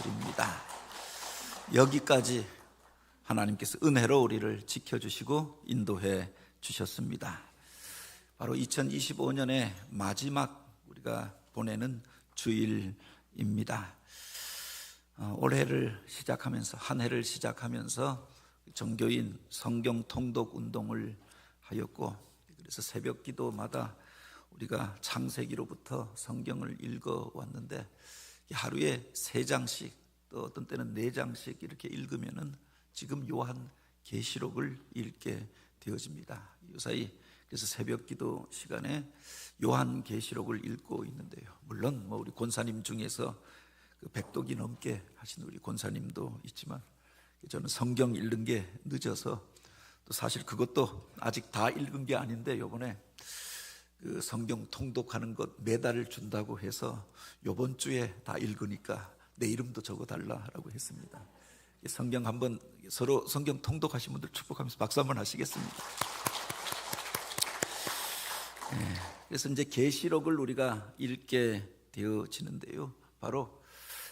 드립니다. 여기까지 하나님께서 은혜로 우리를 지켜주시고 인도해 주셨습니다. 바로 2025년의 마지막 우리가 보내는 주일입니다. 올해를 시작하면서, 한 해를 시작하면서 정교인 성경 통독 운동을 하였고, 그래서 새벽 기도마다 우리가 창세기로부터 성경을 읽어 왔는데, 하루에 3장씩 또 어떤 때는 4장씩 이렇게 읽으면은 지금 요한 계시록을 읽게 되어집니다. 요사이 그래서 새벽 기도 시간에 요한 계시록을 읽고 있는데요. 물론 우리 권사님 중에서 그 100독이 넘게 하신 우리 권사님도 있지만, 저는 성경 읽는 게 늦어서, 또 사실 그것도 아직 다 읽은 게 아닌데, 요번에 그 성경 통독하는 것 메달을 준다고 해서 요번 주에 다 읽으니까 내 이름도 적어달라라고 했습니다. 성경 한번, 서로 성경 통독하신 분들 축복하면서 박수 한번 하시겠습니다. 그래서 이제 계시록을 우리가 읽게 되어지는데요, 바로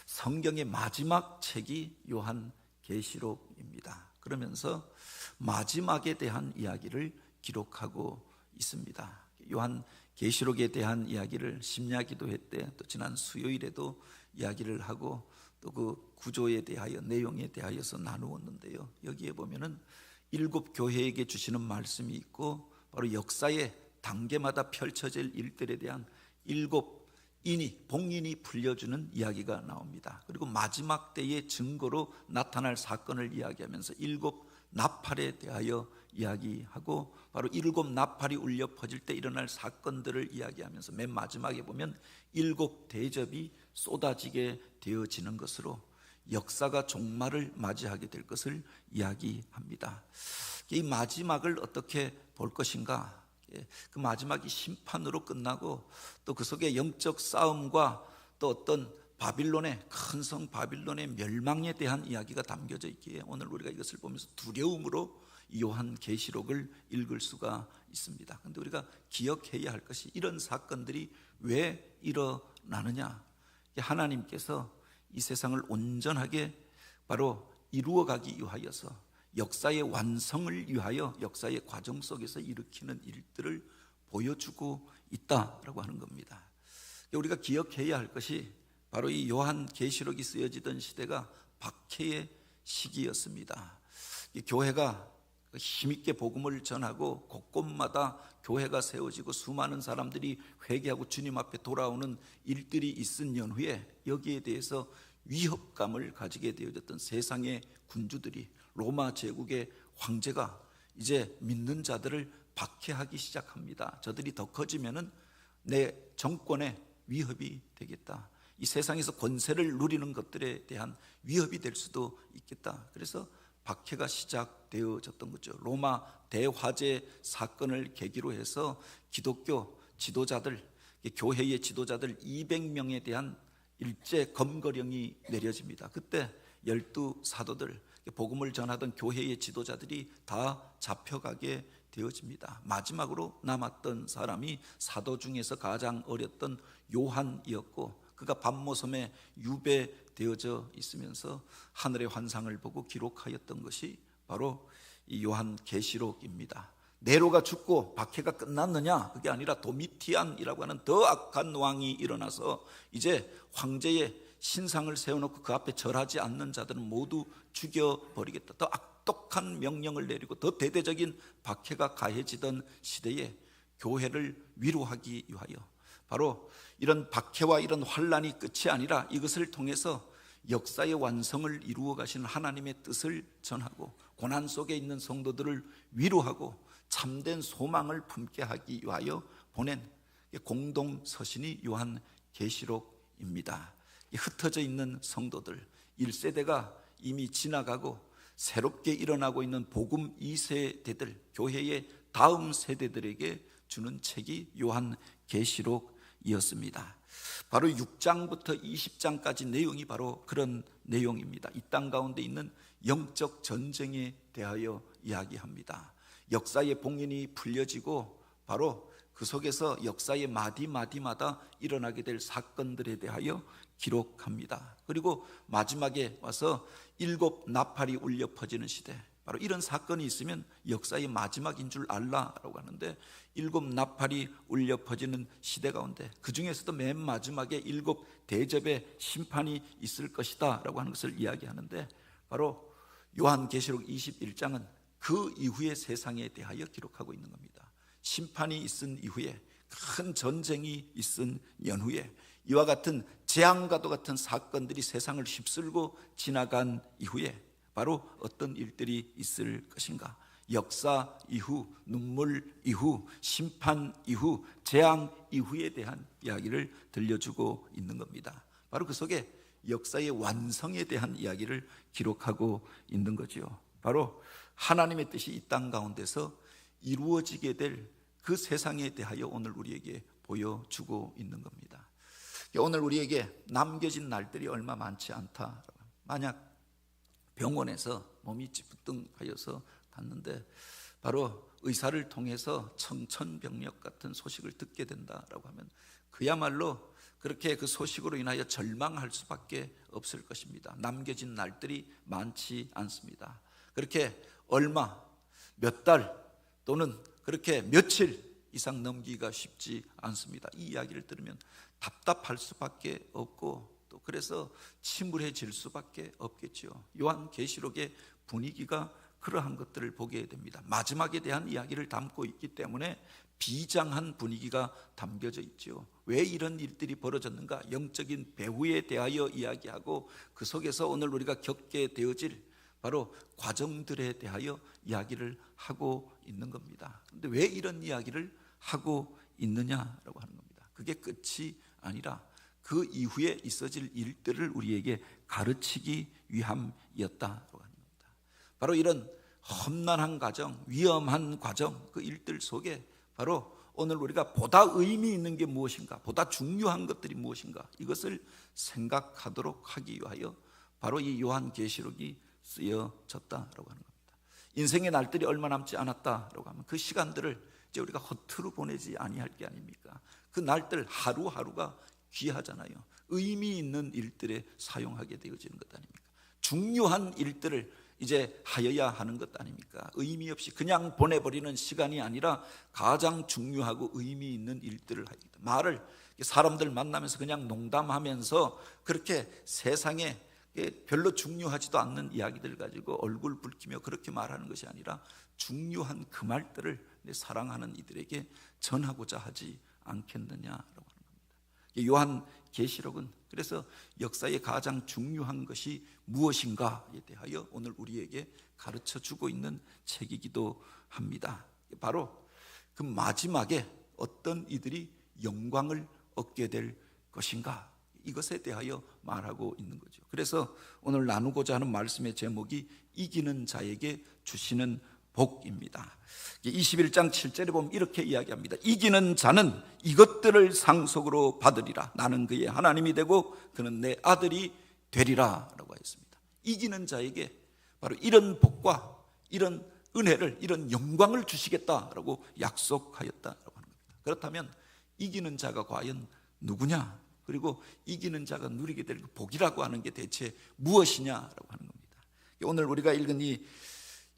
성경의 마지막 책이 요한 계시록입니다. 그러면서 마지막에 대한 이야기를 기록하고 있습니다. 요한 계시록에 대한 이야기를 심야기도회 때, 또 지난 수요일에도 이야기를 하고, 또 그 구조에 대하여, 내용에 대하여서 나누었는데요, 여기에 보면은 7 교회에게 주시는 말씀이 있고, 바로 역사의 단계마다 펼쳐질 일들에 대한 7 봉인이 풀려주는 이야기가 나옵니다. 그리고 마지막 때의 증거로 나타날 사건을 이야기하면서 7 나팔에 대하여 이야기하고, 바로 7 나팔이 울려 퍼질 때 일어날 사건들을 이야기하면서 맨 마지막에 보면 7 대접이 쏟아지게 되어지는 것으로 역사가 종말을 맞이하게 될 것을 이야기합니다. 이 마지막을 어떻게 볼 것인가? 그 마지막이 심판으로 끝나고, 또 그 속에 영적 싸움과 또 어떤 바빌론의, 큰 성 바빌론의 멸망에 대한 이야기가 담겨져 있기에 오늘 우리가 이것을 보면서 두려움으로 요한 계시록을 읽을 수가 있습니다. 그런데 우리가 기억해야 할 것이, 이런 사건들이 왜 일어나느냐? 하나님께서 이 세상을 온전하게 바로 이루어가기 위하여서, 역사의 완성을 위하여 역사의 과정 속에서 일으키는 일들을 보여주고 있다라고 하는 겁니다. 우리가 기억해야 할 것이, 바로 이 요한 계시록이 쓰여지던 시대가 박해의 시기였습니다. 이 교회가 힘있게 복음을 전하고 곳곳마다 교회가 세워지고 수많은 사람들이 회개하고 주님 앞에 돌아오는 일들이 있은 연후에, 여기에 대해서 위협감을 가지게 되어졌던 세상의 군주들이, 로마 제국의 황제가 이제 믿는 자들을 박해하기 시작합니다. 저들이 더 커지면은 내 정권에 위협이 되겠다, 이 세상에서 권세를 누리는 것들에 대한 위협이 될 수도 있겠다. 그래서 박해가 시작되어졌던 거죠. 로마 대화재 사건을 계기로 해서 기독교 지도자들, 교회의 지도자들 200명에 대한 일제 검거령이 내려집니다. 그때 12 사도들, 복음을 전하던 교회의 지도자들이 다 잡혀가게 되어집니다. 마지막으로 남았던 사람이 사도 중에서 가장 어렸던 요한이었고, 그가 밤모섬에 유배되어져 있으면서 하늘의 환상을 보고 기록하였던 것이 바로 이 요한 계시록입니다. 네로가 죽고 박해가 끝났느냐? 그게 아니라 도미티안이라고 하는 더 악한 왕이 일어나서 이제 황제의 신상을 세워놓고 그 앞에 절하지 않는 자들은 모두 죽여버리겠다, 더 악독한 명령을 내리고 더 대대적인 박해가 가해지던 시대에 교회를 위로하기 위하여, 바로 이런 박해와 이런 환란이 끝이 아니라 이것을 통해서 역사의 완성을 이루어 가시는 하나님의 뜻을 전하고, 고난 속에 있는 성도들을 위로하고 참된 소망을 품게 하기 위하여 보낸 공동 서신이 요한 계시록입니다. 흩어져 있는 성도들 1세대가 이미 지나가고 새롭게 일어나고 있는 복음 2세대들, 교회의 다음 세대들에게 주는 책이 요한 계시록이었습니다. 바로 6장부터 20장까지 내용이 바로 그런 내용입니다. 이 땅 가운데 있는 영적 전쟁에 대하여 이야기합니다. 역사의 봉인이 풀려지고, 바로 그 속에서 역사의 마디마디마다 일어나게 될 사건들에 대하여 기록합니다. 그리고 마지막에 와서 7 나팔이 울려 퍼지는 시대, 바로 이런 사건이 있으면 역사의 마지막인 줄 알라라고 하는데, 7 나팔이 울려 퍼지는 시대 가운데 그 중에서도 맨 마지막에 7 대접의 심판이 있을 것이다 라고 하는 것을 이야기하는데, 바로 요한계시록 21장은 그 이후의 세상에 대하여 기록하고 있는 겁니다. 심판이 있은 이후에, 큰 전쟁이 있은 연후에, 이와 같은 재앙과도 같은 사건들이 세상을 휩쓸고 지나간 이후에 바로 어떤 일들이 있을 것인가? 역사 이후, 눈물 이후, 심판 이후, 재앙 이후에 대한 이야기를 들려주고 있는 겁니다. 바로 그 속에 역사의 완성에 대한 이야기를 기록하고 있는 거죠. 바로 하나님의 뜻이 이 땅 가운데서 이루어지게 될 그 세상에 대하여 오늘 우리에게 보여주고 있는 겁니다. 오늘 우리에게 남겨진 날들이 얼마 많지 않다. 만약 병원에서 몸이 찌뿌둥하여서 갔는데 바로 의사를 통해서 청천벽력 같은 소식을 듣게 된다라고 하면 그야말로 그렇게 그 소식으로 인하여 절망할 수밖에 없을 것입니다. 남겨진 날들이 많지 않습니다. 그렇게 얼마, 몇 달 또는 그렇게 며칠 이상 넘기기가 쉽지 않습니다. 이 이야기를 들으면 답답할 수밖에 없고, 또 그래서 침울해질 수밖에 없겠죠. 요한계시록의 분위기가 그러한 것들을 보게 됩니다. 마지막에 대한 이야기를 담고 있기 때문에 비장한 분위기가 담겨져 있죠. 왜 이런 일들이 벌어졌는가? 영적인 배후에 대하여 이야기하고 그 속에서 오늘 우리가 겪게 되어질 바로 과정들에 대하여 이야기를 하고 있는 겁니다. 그런데 왜 이런 이야기를 하고 있느냐라고 하는 겁니다. 그게 끝이 아니라 그 이후에 있어질 일들을 우리에게 가르치기 위함이었다라고 하는 겁니다. 바로 이런 험난한 과정, 위험한 과정, 그 일들 속에 바로 오늘 우리가 보다 의미 있는 게 무엇인가, 보다 중요한 것들이 무엇인가, 이것을 생각하도록 하기 위하여 바로 이 요한계시록이 쓰여졌다라고 하는 겁니다. 인생의 날들이 얼마 남지 않았다라고 하면 그 시간들을 이제 우리가 허투루 보내지 아니할 게 아닙니까? 그 날들 하루하루가 귀하잖아요. 의미 있는 일들에 사용하게 되어지는 것 아닙니까? 중요한 일들을 이제 하여야 하는 것 아닙니까? 의미 없이 그냥 보내버리는 시간이 아니라 가장 중요하고 의미 있는 일들을 하겠다. 말을 사람들 만나면서 그냥 농담하면서 그렇게 세상에 별로 중요하지도 않는 이야기들 가지고 얼굴 붉히며 그렇게 말하는 것이 아니라 중요한 그 말들을 내 사랑하는 이들에게 전하고자 하지 않겠느냐라고 하는 겁니다. 요한계시록은 그래서 역사의 가장 중요한 것이 무엇인가에 대하여 오늘 우리에게 가르쳐주고 있는 책이기도 합니다. 바로 그 마지막에 어떤 이들이 영광을 얻게 될 것인가, 이것에 대하여 말하고 있는 거죠. 그래서 오늘 나누고자 하는 말씀의 제목이 이기는 자에게 주시는 복입니다. 21장 7절에 보면 이렇게 이야기합니다. 이기는 자는 이것들을 상속으로 받으리라. 나는 그의 하나님이 되고 그는 내 아들이 되리라 라고 했습니다. 이기는 자에게 바로 이런 복과 이런 은혜를, 이런 영광을 주시겠다라고 약속하였다라고 하는 겁니다. 그렇다면 이기는 자가 과연 누구냐? 그리고 이기는 자가 누리게 될 복이라고 하는 게 대체 무엇이냐라고 하는 겁니다. 오늘 우리가 읽은 이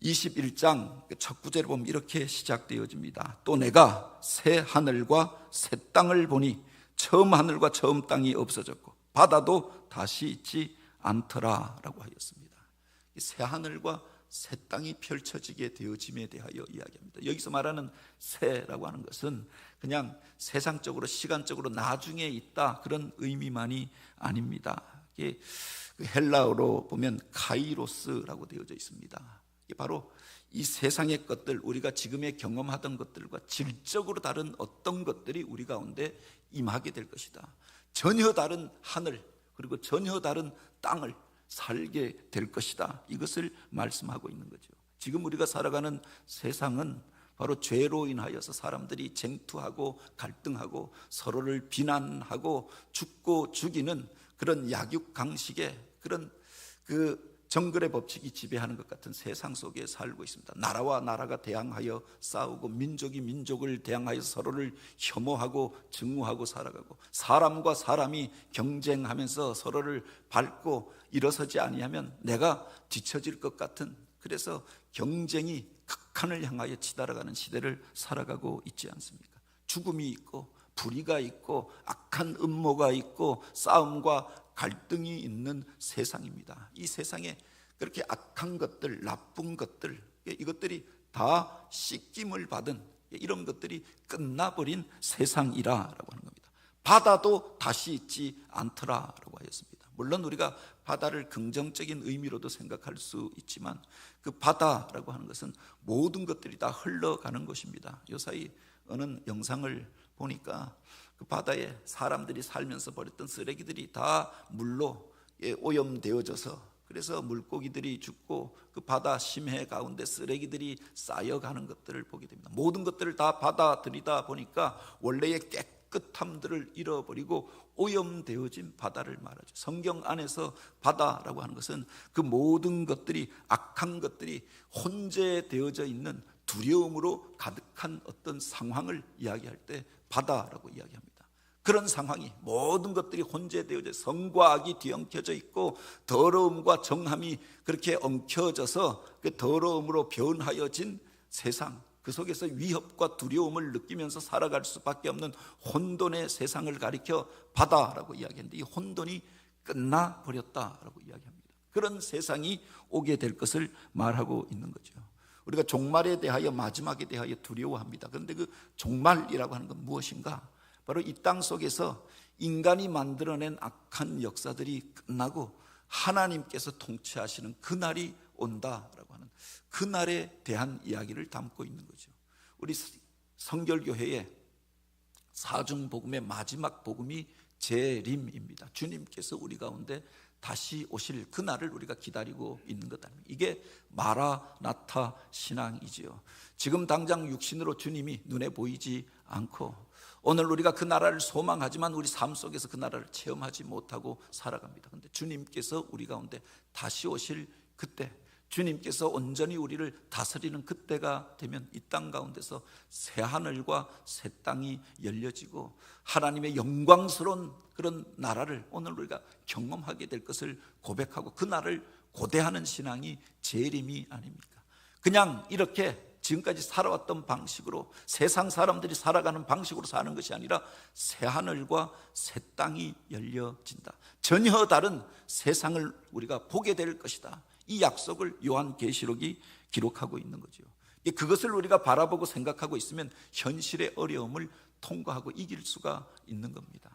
21장 첫 구절을 보면 이렇게 시작되어집니다. 또 내가 새 하늘과 새 땅을 보니 처음 하늘과 처음 땅이 없어졌고 바다도 다시 있지 않더라 라고 하였습니다. 새 하늘과 새 땅이 펼쳐지게 되어짐에 대하여 이야기합니다. 여기서 말하는 새라고 하는 것은 그냥 세상적으로 시간적으로 나중에 있다 그런 의미만이 아닙니다. 이게 헬라어로 보면 카이로스라고 되어져 있습니다. 바로 이 세상의 것들, 우리가 지금에 경험하던 것들과 질적으로 다른 어떤 것들이 우리 가운데 임하게 될 것이다. 전혀 다른 하늘 그리고 전혀 다른 땅을 살게 될 것이다. 이것을 말씀하고 있는 거죠. 지금 우리가 살아가는 세상은 바로 죄로 인하여서 사람들이 쟁투하고 갈등하고 서로를 비난하고 죽고 죽이는 그런 약육강식의 그런 그 정글의 법칙이 지배하는 것 같은 세상 속에 살고 있습니다. 나라와 나라가 대항하여 싸우고 민족이 민족을 대항하여 서로를 혐오하고 증오하고 살아가고, 사람과 사람이 경쟁하면서 서로를 밟고 일어서지 아니하면 내가 뒤처질 것 같은, 그래서 경쟁이 극한을 향하여 치달아가는 시대를 살아가고 있지 않습니까? 죽음이 있고 불의가 있고 악한 음모가 있고 싸움과 갈등이 있는 세상입니다. 이 세상에 그렇게 악한 것들, 나쁜 것들, 이것들이 다 씻김을 받은 이런 것들이 끝나버린 세상이라라고 하는 겁니다. 바다도 다시 있지 않더라라고 하였습니다. 물론 우리가 바다를 긍정적인 의미로도 생각할 수 있지만 그 바다라고 하는 것은 모든 것들이 다 흘러가는 것입니다. 요사이 어느 영상을 보니까 그 바다에 사람들이 살면서 버렸던 쓰레기들이 다 물로 오염되어져서, 그래서 물고기들이 죽고 그 바다 심해 가운데 쓰레기들이 쌓여가는 것들을 보게 됩니다. 모든 것들을 다 받아들이다 보니까 원래의 깨끗함들을 잃어버리고 오염되어진 바다를 말하죠. 성경 안에서 바다라고 하는 것은 그 모든 것들이, 악한 것들이 혼재되어져 있는 두려움으로 가득한 어떤 상황을 이야기할 때 바다라고 이야기합니다. 그런 상황이, 모든 것들이 혼재되어져 성과 악이 뒤엉켜져 있고 더러움과 정함이 그렇게 엉켜져서 그 더러움으로 변하여진 세상, 그 속에서 위협과 두려움을 느끼면서 살아갈 수밖에 없는 혼돈의 세상을 가리켜 바다라고 이야기하는데, 이 혼돈이 끝나버렸다라고 이야기합니다. 그런 세상이 오게 될 것을 말하고 있는 거죠. 우리가 종말에 대하여, 마지막에 대하여 두려워합니다. 그런데 그 종말이라고 하는 건 무엇인가? 바로 이 땅 속에서 인간이 만들어낸 악한 역사들이 끝나고 하나님께서 통치하시는 그날이 온다라고 하는 그날에 대한 이야기를 담고 있는 거죠. 우리 성결교회의 사중복음의 마지막 복음이 재림입니다. 주님께서 우리 가운데 다시 오실 그날을 우리가 기다리고 있는 것 아닙니까? 이게 마라나타 신앙이지요. 지금 당장 육신으로 주님이 눈에 보이지 않고 오늘 우리가 그 나라를 소망하지만 우리 삶 속에서 그 나라를 체험하지 못하고 살아갑니다. 그런데 주님께서 우리 가운데 다시 오실 그때, 주님께서 온전히 우리를 다스리는 그때가 되면 이 땅 가운데서 새 하늘과 새 땅이 열려지고 하나님의 영광스러운 그런 나라를 오늘 우리가 경험하게 될 것을 고백하고 그 날을 고대하는 신앙이 재림이 아닙니까? 그냥 이렇게 지금까지 살아왔던 방식으로, 세상 사람들이 살아가는 방식으로 사는 것이 아니라 새 하늘과 새 땅이 열려진다, 전혀 다른 세상을 우리가 보게 될 것이다, 이 약속을 요한계시록이 기록하고 있는 거죠. 그것을 우리가 바라보고 생각하고 있으면 현실의 어려움을 통과하고 이길 수가 있는 겁니다.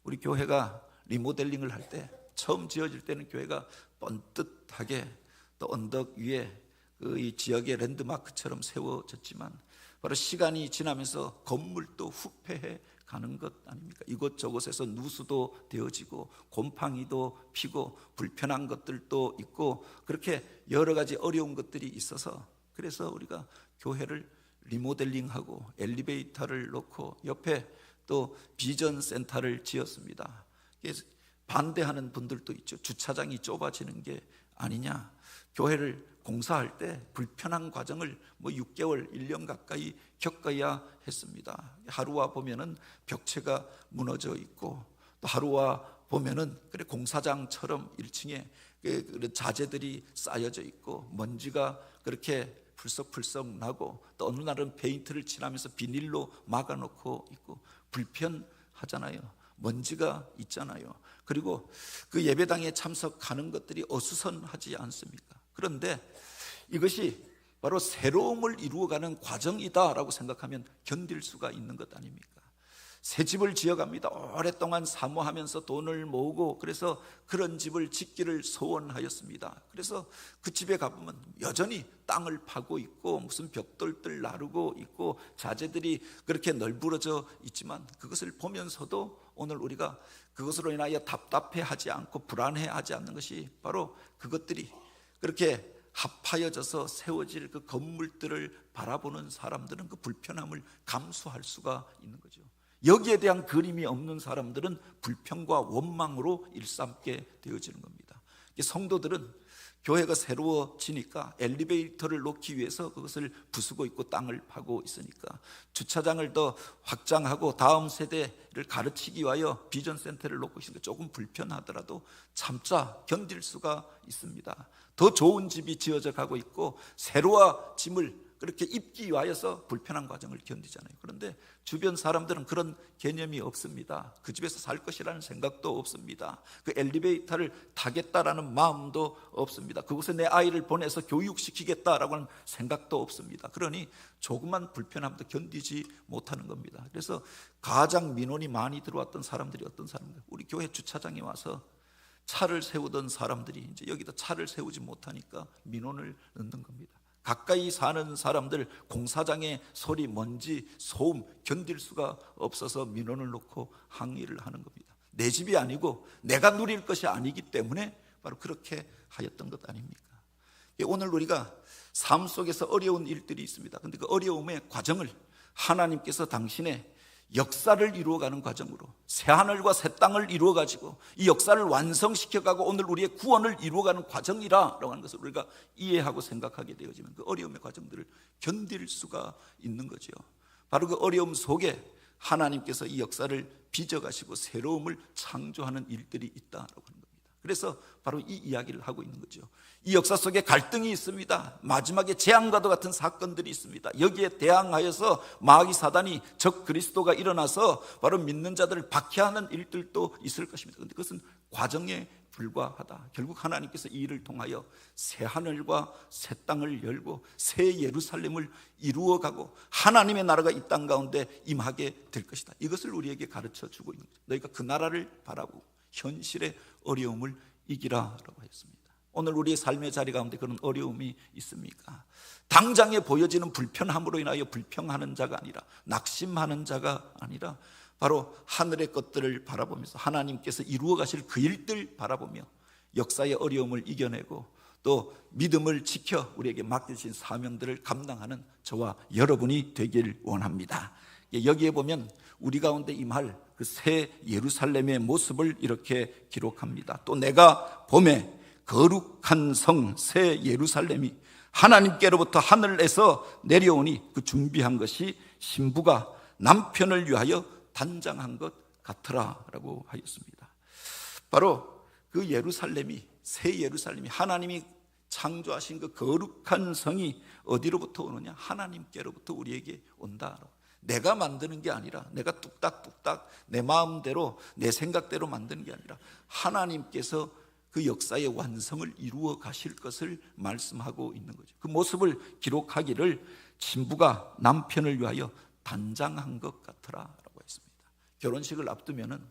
우리 교회가 리모델링을 할 때, 처음 지어질 때는 교회가 번듯하게 또 언덕 위에 이 지역의 랜드마크처럼 세워졌지만 바로 시간이 지나면서 건물도 후패해 가는 것 아닙니까? 이곳저곳에서 누수도 되어지고 곰팡이도 피고 불편한 것들도 있고 그렇게 여러 가지 어려운 것들이 있어서, 그래서 우리가 교회를 리모델링하고 엘리베이터를 놓고 옆에 또 비전 센터를 지었습니다. 반대하는 분들도 있죠. 주차장이 좁아지는 게 아니냐, 교회를 공사할 때 불편한 과정을 6개월, 1년 가까이 겪어야 했습니다. 하루와 보면은 벽체가 무너져 있고 또 하루와 보면은 그래 공사장처럼 1층에 자재들이 쌓여져 있고 먼지가 그렇게 풀썩풀썩 나고 또 어느 날은 페인트를 칠하면서 비닐로 막아놓고 있고 불편하잖아요. 먼지가 있잖아요. 그리고 그 예배당에 참석하는 것들이 어수선하지 않습니까? 그런데 이것이 바로 새로움을 이루어가는 과정이다라고 생각하면 견딜 수가 있는 것 아닙니까? 새 집을 지어갑니다. 오랫동안 사모하면서 돈을 모으고 그래서 그런 집을 짓기를 소원하였습니다. 그래서 그 집에 가보면 여전히 땅을 파고 있고 무슨 벽돌들 나르고 있고 자재들이 그렇게 널브러져 있지만 그것을 보면서도 오늘 우리가 그것으로 인하여 답답해하지 않고 불안해하지 않는 것이 바로 그것들이 그렇게 합하여져서 세워질 그 건물들을 바라보는 사람들은 그 불편함을 감수할 수가 있는 거죠. 여기에 대한 그림이 없는 사람들은 불평과 원망으로 일삼게 되어지는 겁니다. 성도들은 교회가 새로워지니까 엘리베이터를 놓기 위해서 그것을 부수고 있고 땅을 파고 있으니까 주차장을 더 확장하고 다음 세대를 가르치기 위하여 비전센터를 놓고 있으니까 조금 불편하더라도 참자 견딜 수가 있습니다. 더 좋은 집이 지어져 가고 있고 새로워짐을 그렇게 입기 위하여서 불편한 과정을 견디잖아요. 그런데 주변 사람들은 그런 개념이 없습니다. 그 집에서 살 것이라는 생각도 없습니다. 그 엘리베이터를 타겠다라는 마음도 없습니다. 그곳에 내 아이를 보내서 교육시키겠다라고 하는 생각도 없습니다. 그러니 조금만 불편함도 견디지 못하는 겁니다. 그래서 가장 민원이 많이 들어왔던 사람들이 어떤 사람들, 우리 교회 주차장에 와서 차를 세우던 사람들이 이제 여기다 차를 세우지 못하니까 민원을 넣는 겁니다. 가까이 사는 사람들 공사장의 소리, 먼지, 소음 견딜 수가 없어서 민원을 놓고 항의를 하는 겁니다. 내 집이 아니고 내가 누릴 것이 아니기 때문에 바로 그렇게 하였던 것 아닙니까? 오늘 우리가 삶 속에서 어려운 일들이 있습니다. 그런데 그 어려움의 과정을 하나님께서 당신의 역사를 이루어가는 과정으로 새하늘과 새 땅을 이루어가지고 이 역사를 완성시켜가고 오늘 우리의 구원을 이루어가는 과정이라고 하는 것을 우리가 이해하고 생각하게 되어지면 그 어려움의 과정들을 견딜 수가 있는 거죠. 바로 그 어려움 속에 하나님께서 이 역사를 빚어가시고 새로움을 창조하는 일들이 있다라고 하는 겁니다. 그래서 바로 이 이야기를 하고 있는 거죠. 이 역사 속에 갈등이 있습니다. 마지막에 재앙과도 같은 사건들이 있습니다. 여기에 대항하여서 마귀 사단이 적 그리스도가 일어나서 바로 믿는 자들을 박해하는 일들도 있을 것입니다. 그런데 그것은 과정에 불과하다. 결국 하나님께서 이 일을 통하여 새 하늘과 새 땅을 열고 새 예루살렘을 이루어가고 하나님의 나라가 이 땅 가운데 임하게 될 것이다. 이것을 우리에게 가르쳐 주고 있는 거죠. 너희가 그 나라를 바라보고 현실의 어려움을 이기라라고 했습니다. 오늘 우리의 삶의 자리 가운데 그런 어려움이 있습니까? 당장에 보여지는 불편함으로 인하여 불평하는 자가 아니라 낙심하는 자가 아니라 바로 하늘의 것들을 바라보면서 하나님께서 이루어 가실 그 일들 바라보며 역사의 어려움을 이겨내고 또 믿음을 지켜 우리에게 맡기신 사명들을 감당하는 저와 여러분이 되길 원합니다. 여기에 보면 우리 가운데 임할 그 새 예루살렘의 모습을 이렇게 기록합니다. 또 내가 봄에 거룩한 성 새 예루살렘이 하나님께로부터 하늘에서 내려오니 그 준비한 것이 신부가 남편을 위하여 단장한 것 같으라라고 하였습니다. 바로 그 예루살렘이 새 예루살렘이 하나님이 창조하신 그 거룩한 성이 어디로부터 오느냐? 하나님께로부터 우리에게 온다. 내가 만드는 게 아니라 내가 뚝딱뚝딱 내 마음대로 내 생각대로 만드는 게 아니라 하나님께서 그 역사의 완성을 이루어 가실 것을 말씀하고 있는 거죠. 그 모습을 기록하기를 신부가 남편을 위하여 단장한 것 같으라라고 했습니다. 결혼식을 앞두면은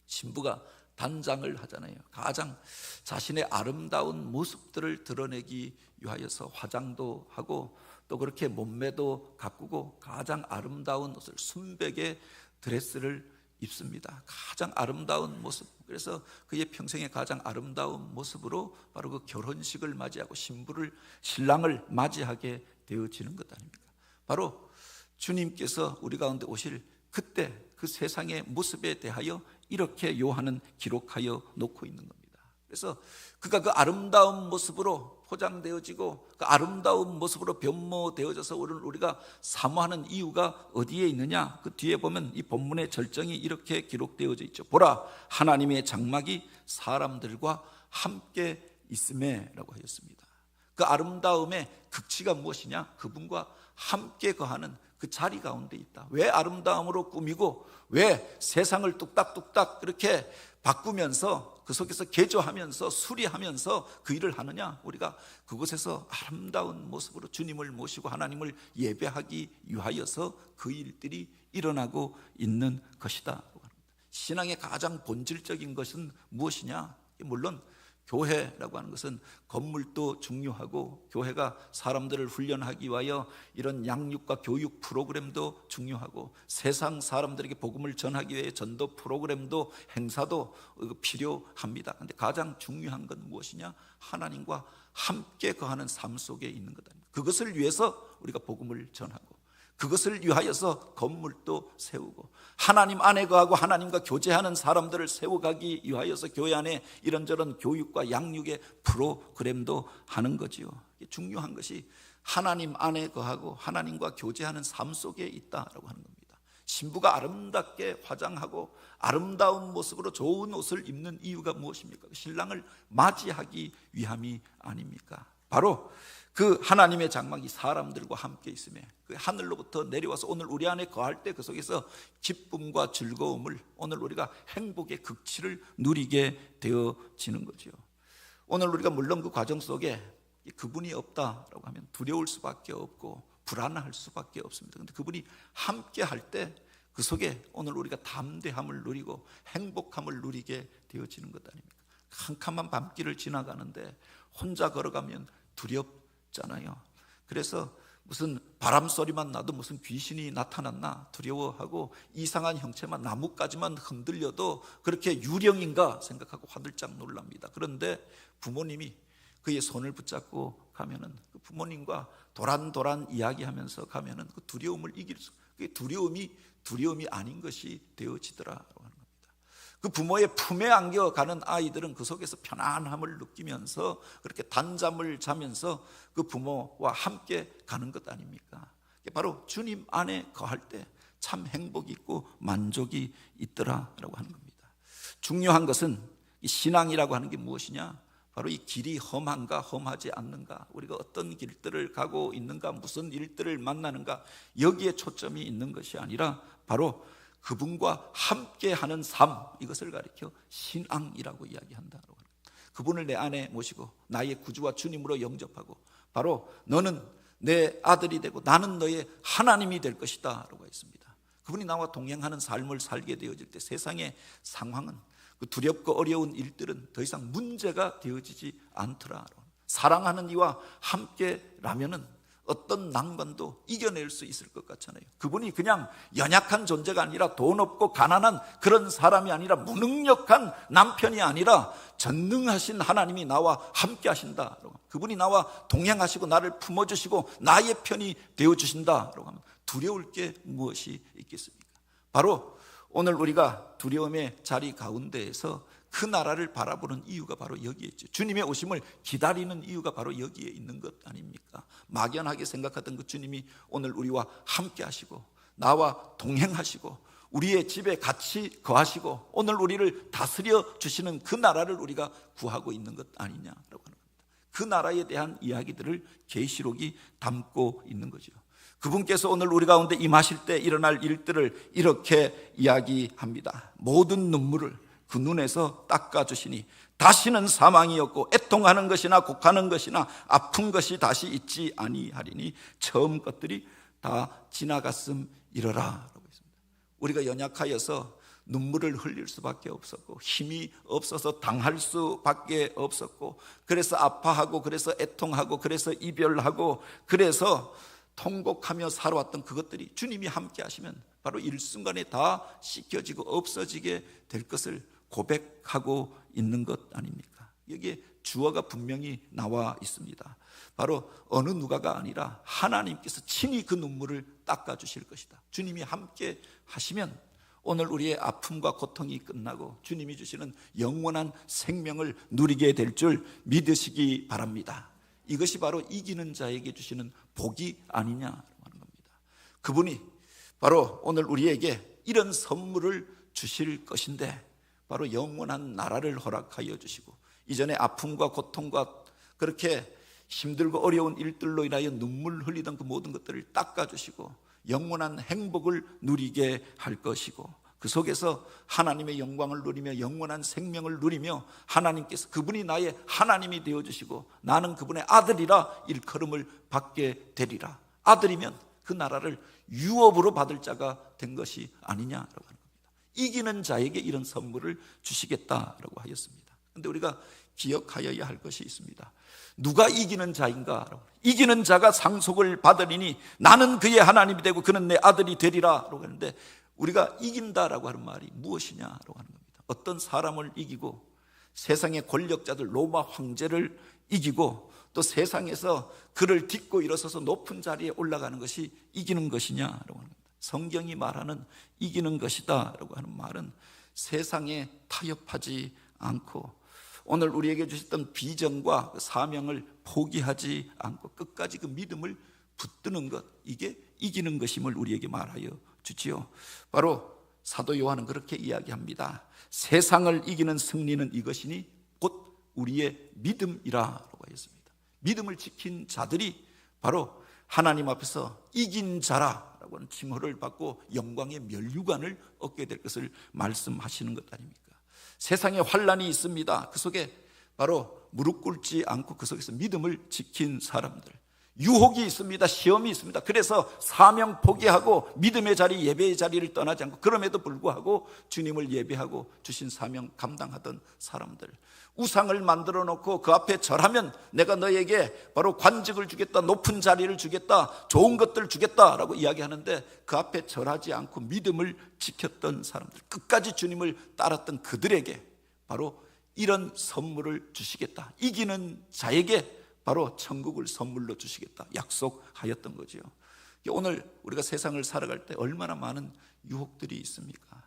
신부가 단장을 하잖아요. 가장 자신의 아름다운 모습들을 드러내기 위하여서 화장도 하고 또 그렇게 몸매도 가꾸고 가장 아름다운 옷을 순백의 드레스를 입습니다. 가장 아름다운 모습. 그래서 그의 평생의 가장 아름다운 모습으로 바로 그 결혼식을 맞이하고 신랑을 맞이하게 되어지는 것 아닙니까? 바로 주님께서 우리 가운데 오실 그때 그 세상의 모습에 대하여 이렇게 요한은 기록하여 놓고 있는 겁니다. 그래서 그가 그 아름다운 모습으로 포장되어지고 그 아름다운 모습으로 변모되어져서 우리가 사모하는 이유가 어디에 있느냐? 그 뒤에 보면 이 본문의 절정이 이렇게 기록되어져 있죠. 보라, 하나님의 장막이 사람들과 함께 있음에라고 하였습니다. 그 아름다움의 극치가 무엇이냐? 그분과 함께 거하는 그 자리 가운데 있다. 왜 아름다움으로 꾸미고 왜 세상을 뚝딱뚝딱 그렇게 바꾸면서 그 속에서 개조하면서 수리하면서 그 일을 하느냐? 우리가 그곳에서 아름다운 모습으로 주님을 모시고 하나님을 예배하기 위하여서 그 일들이 일어나고 있는 것이다. 신앙의 가장 본질적인 것은 무엇이냐? 물론 교회라고 하는 것은 건물도 중요하고 교회가 사람들을 훈련하기 위하여 이런 양육과 교육 프로그램도 중요하고 세상 사람들에게 복음을 전하기 위해 전도 프로그램도 행사도 필요합니다. 그런데 가장 중요한 건 무엇이냐? 하나님과 함께 거하는 삶 속에 있는 것 아닙니까? 그것을 위해서 우리가 복음을 전하고 그것을 위하여서 건물도 세우고 하나님 안에 거하고 하나님과 교제하는 사람들을 세워가기 위하여서 교회 안에 이런저런 교육과 양육의 프로그램도 하는 거지요. 중요한 것이 하나님 안에 거하고 하나님과 교제하는 삶 속에 있다라고 하는 겁니다. 신부가 아름답게 화장하고 아름다운 모습으로 좋은 옷을 입는 이유가 무엇입니까? 신랑을 맞이하기 위함이 아닙니까? 바로 그 하나님의 장막이 사람들과 함께 있음에 그 하늘로부터 내려와서 오늘 우리 안에 거할 때 그 속에서 기쁨과 즐거움을, 오늘 우리가 행복의 극치를 누리게 되어지는 거죠. 오늘 우리가 물론 그 과정 속에 그분이 없다라고 하면 두려울 수밖에 없고 불안할 수밖에 없습니다. 그런데 그분이 함께 할 때 그 속에 오늘 우리가 담대함을 누리고 행복함을 누리게 되어지는 것 아닙니까? 캄캄한 밤길을 지나가는데 혼자 걸어가면 두렵잖아요. 그래서 무슨 바람 소리만 나도 무슨 귀신이 나타났나 두려워하고 이상한 형체만, 나뭇가지만 흔들려도 그렇게 유령인가 생각하고 화들짝 놀랍니다. 그런데 부모님이 그의 손을 붙잡고 가면은 그 부모님과 도란도란 이야기하면서 가면은 그 두려움을 이길 수, 그 두려움이 아닌 것이 되어지더라라고 하는 겁니다. 그 부모의 품에 안겨가는 아이들은 그 속에서 편안함을 느끼면서 그렇게 단잠을 자면서 그 부모와 함께 가는 것 아닙니까? 바로 주님 안에 거할 때 참 행복이 있고 만족이 있더라라고 하는 겁니다. 중요한 것은 이 신앙이라고 하는 게 무엇이냐? 바로 이 길이 험한가 험하지 않는가, 우리가 어떤 길들을 가고 있는가, 무슨 일들을 만나는가, 여기에 초점이 있는 것이 아니라 바로 그분과 함께하는 삶, 이것을 가리켜 신앙이라고 이야기한다고 합니다. 그분을 내 안에 모시고 나의 구주와 주님으로 영접하고 바로 너는 내 아들이 되고 나는 너의 하나님이 될 것이다 라고 했습니다. 그분이 나와 동행하는 삶을 살게 되어질 때 세상의 상황은, 그 두렵고 어려운 일들은 더 이상 문제가 되어지지 않더라. 사랑하는 이와 함께라면은 어떤 난관도 이겨낼 수 있을 것 같잖아요. 그분이 그냥 연약한 존재가 아니라 돈 없고 가난한 그런 사람이 아니라 무능력한 남편이 아니라 전능하신 하나님이 나와 함께 하신다. 그분이 나와 동행하시고 나를 품어주시고 나의 편이 되어주신다라고 하면 두려울 게 무엇이 있겠습니까? 바로 오늘 우리가 두려움의 자리 가운데에서 그 나라를 바라보는 이유가 바로 여기에 있죠. 주님의 오심을 기다리는 이유가 바로 여기에 있는 것 아닙니까? 막연하게 생각하던 그 주님이 오늘 우리와 함께 하시고 나와 동행하시고 우리의 집에 같이 거하시고 오늘 우리를 다스려 주시는 그 나라를 우리가 구하고 있는 것 아니냐라고 하는 겁니다. 그 나라에 대한 이야기들을 계시록이 담고 있는 거죠. 그분께서 오늘 우리 가운데 임하실 때 일어날 일들을 이렇게 이야기합니다. 모든 눈물을 그 눈에서 닦아주시니 다시는 사망이 없고 애통하는 것이나 곡하는 것이나 아픈 것이 다시 있지 아니하리니 처음 것들이 다 지나갔음이러라 라고 했습니다. 우리가 연약하여서 눈물을 흘릴 수밖에 없었고 힘이 없어서 당할 수밖에 없었고 그래서 아파하고 그래서 애통하고 그래서 이별하고 그래서 통곡하며 살아왔던 그것들이 주님이 함께 하시면 바로 일순간에 다 씻겨지고 없어지게 될 것을 고백하고 있는 것 아닙니까? 여기에 주어가 분명히 나와 있습니다. 바로 어느 누가가 아니라 하나님께서 친히 그 눈물을 닦아주실 것이다. 주님이 함께 하시면 오늘 우리의 아픔과 고통이 끝나고 주님이 주시는 영원한 생명을 누리게 될 줄 믿으시기 바랍니다. 이것이 바로 이기는 자에게 주시는 복이 아니냐라고 하는 겁니다. 그분이 바로 오늘 우리에게 이런 선물을 주실 것인데 바로 영원한 나라를 허락하여 주시고 이전에 아픔과 고통과 그렇게 힘들고 어려운 일들로 인하여 눈물 흘리던 그 모든 것들을 닦아주시고 영원한 행복을 누리게 할 것이고 그 속에서 하나님의 영광을 누리며 영원한 생명을 누리며 하나님께서 그분이 나의 하나님이 되어주시고 나는 그분의 아들이라 일컬음을 받게 되리라. 아들이면 그 나라를 유업으로 받을 자가 된 것이 아니냐라고 하는 겁니다. 이기는 자에게 이런 선물을 주시겠다라고 하였습니다. 그런데 우리가 기억하여야 할 것이 있습니다. 누가 이기는 자인가? 이기는 자가 상속을 받으리니 나는 그의 하나님이 되고 그는 내 아들이 되리라라고 하는데 우리가 이긴다라고 하는 말이 무엇이냐라고 하는 겁니다. 어떤 사람을 이기고 세상의 권력자들 로마 황제를 이기고 또 세상에서 그를 딛고 일어서서 높은 자리에 올라가는 것이 이기는 것이냐라고 하는 겁니다. 성경이 말하는 이기는 것이다 라고 하는 말은 세상에 타협하지 않고 오늘 우리에게 주셨던 비전과 사명을 포기하지 않고 끝까지 그 믿음을 붙드는 것, 이게 이기는 것임을 우리에게 말하여 주지요. 바로 사도 요한은 그렇게 이야기합니다. 세상을 이기는 승리는 이것이니 곧 우리의 믿음이라고 하였습니다. 믿음을 지킨 자들이 바로 하나님 앞에서 이긴 자라라고 하는 칭호를 받고 영광의 면류관을 얻게 될 것을 말씀하시는 것 아닙니까? 세상에 환난이 있습니다. 그 속에 바로 무릎 꿇지 않고 그 속에서 믿음을 지킨 사람들, 유혹이 있습니다. 시험이 있습니다. 그래서 사명 포기하고 믿음의 자리, 예배의 자리를 떠나지 않고 그럼에도 불구하고 주님을 예배하고 주신 사명 감당하던 사람들, 우상을 만들어 놓고 그 앞에 절하면 내가 너에게 바로 관직을 주겠다, 높은 자리를 주겠다, 좋은 것들을 주겠다라고 이야기하는데 그 앞에 절하지 않고 믿음을 지켰던 사람들, 끝까지 주님을 따랐던 그들에게 바로 이런 선물을 주시겠다, 이기는 자에게 바로 천국을 선물로 주시겠다 약속하였던 거죠. 오늘 우리가 세상을 살아갈 때 얼마나 많은 유혹들이 있습니까?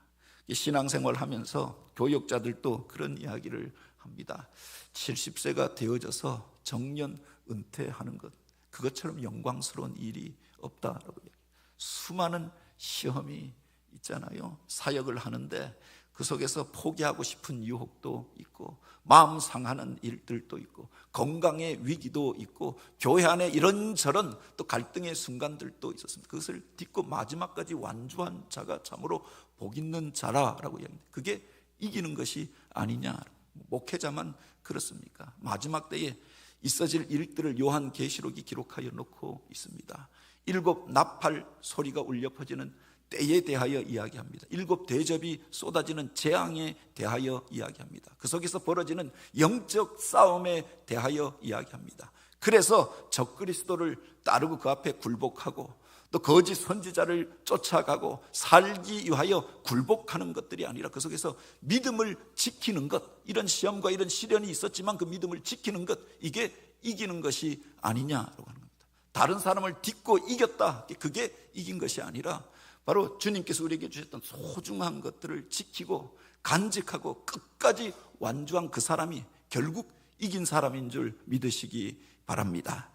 신앙생활 하면서 교역자들도 그런 이야기를 합니다. 70세가 되어져서 정년 은퇴하는 것, 그것처럼 영광스러운 일이 없다라고 이야기해요. 수많은 시험이 있잖아요. 사역을 하는데 그 속에서 포기하고 싶은 유혹도 있고 마음 상하는 일들도 있고 건강의 위기도 있고 교회 안에 이런저런 또 갈등의 순간들도 있었습니다. 그것을 딛고 마지막까지 완주한 자가 참으로 복 있는 자라라고 이야기합니다. 그게 이기는 것이 아니냐. 목회자만 그렇습니까? 마지막 때에 있어질 일들을 요한계시록이 기록하여 놓고 있습니다. 7 나팔 소리가 울려 퍼지는 때에 대하여 이야기합니다. 7 대접이 쏟아지는 재앙에 대하여 이야기합니다. 그 속에서 벌어지는 영적 싸움에 대하여 이야기합니다. 그래서 적그리스도를 따르고 그 앞에 굴복하고 또 거짓 선지자를 쫓아가고 살기 위하여 굴복하는 것들이 아니라 그 속에서 믿음을 지키는 것, 이런 시험과 이런 시련이 있었지만 그 믿음을 지키는 것, 이게 이기는 것이 아니냐라고 하는 겁니다. 다른 사람을 딛고 이겼다, 그게 이긴 것이 아니라 바로 주님께서 우리에게 주셨던 소중한 것들을 지키고 간직하고 끝까지 완주한 그 사람이 결국 이긴 사람인 줄 믿으시기 바랍니다.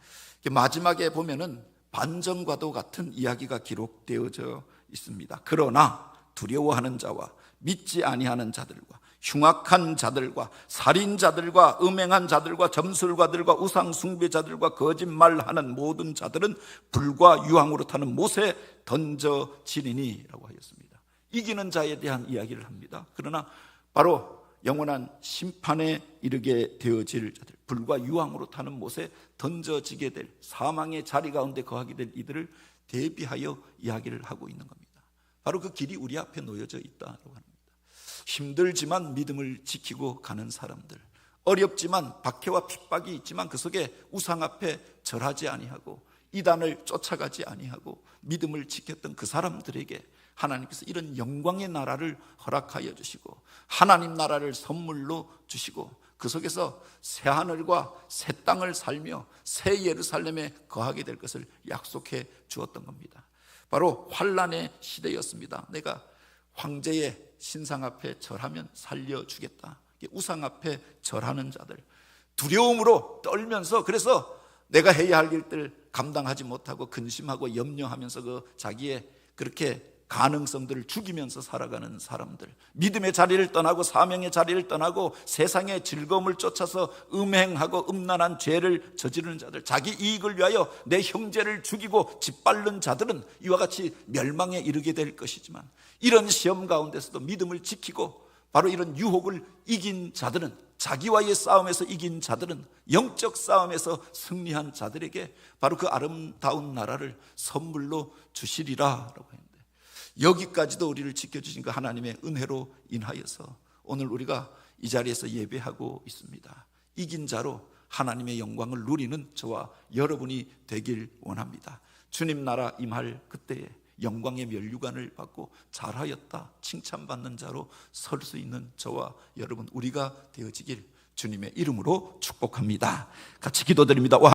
마지막에 보면은 반전과도 같은 이야기가 기록되어져 있습니다. 그러나 두려워하는 자와 믿지 아니하는 자들과 흉악한 자들과 살인자들과 음행한 자들과 점술가들과 우상 숭배자들과 거짓말하는 모든 자들은 불과 유황으로 타는 못에 던져지리니 라고 하였습니다. 이기는 자에 대한 이야기를 합니다. 그러나 바로 영원한 심판에 이르게 되어질 자들, 불과 유황으로 타는 못에 던져지게 될 사망의 자리 가운데 거하게 될 이들을 대비하여 이야기를 하고 있는 겁니다. 바로 그 길이 우리 앞에 놓여져 있다고 합니다. 힘들지만 믿음을 지키고 가는 사람들, 어렵지만 박해와 핍박이 있지만 그 속에 우상 앞에 절하지 아니하고 이단을 쫓아가지 아니하고 믿음을 지켰던 그 사람들에게 하나님께서 이런 영광의 나라를 허락하여 주시고 하나님 나라를 선물로 주시고 그 속에서 새 하늘과 새 땅을 살며 새 예루살렘에 거하게 될 것을 약속해 주었던 겁니다. 바로 환난의 시대였습니다. 내가 황제의 신상 앞에 절하면 살려주겠다. 우상 앞에 절하는 자들, 두려움으로 떨면서 그래서 내가 해야 할 일들 감당하지 못하고 근심하고 염려하면서 그 자기의 그렇게 가능성들을 죽이면서 살아가는 사람들, 믿음의 자리를 떠나고 사명의 자리를 떠나고 세상의 즐거움을 쫓아서 음행하고 음란한 죄를 저지르는 자들, 자기 이익을 위하여 내 형제를 죽이고 짓밟는 자들은 이와 같이 멸망에 이르게 될 것이지만 이런 시험 가운데서도 믿음을 지키고 바로 이런 유혹을 이긴 자들은, 자기와의 싸움에서 이긴 자들은, 영적 싸움에서 승리한 자들에게 바로 그 아름다운 나라를 선물로 주시리라라고 했는데, 여기까지도 우리를 지켜주신 그 하나님의 은혜로 인하여서 오늘 우리가 이 자리에서 예배하고 있습니다. 이긴 자로 하나님의 영광을 누리는 저와 여러분이 되길 원합니다. 주님 나라 임할 그때에 영광의 면류관을 받고 잘하였다 칭찬받는 자로 설 수 있는 저와 여러분 우리가 되어지길 주님의 이름으로 축복합니다. 같이 기도드립니다.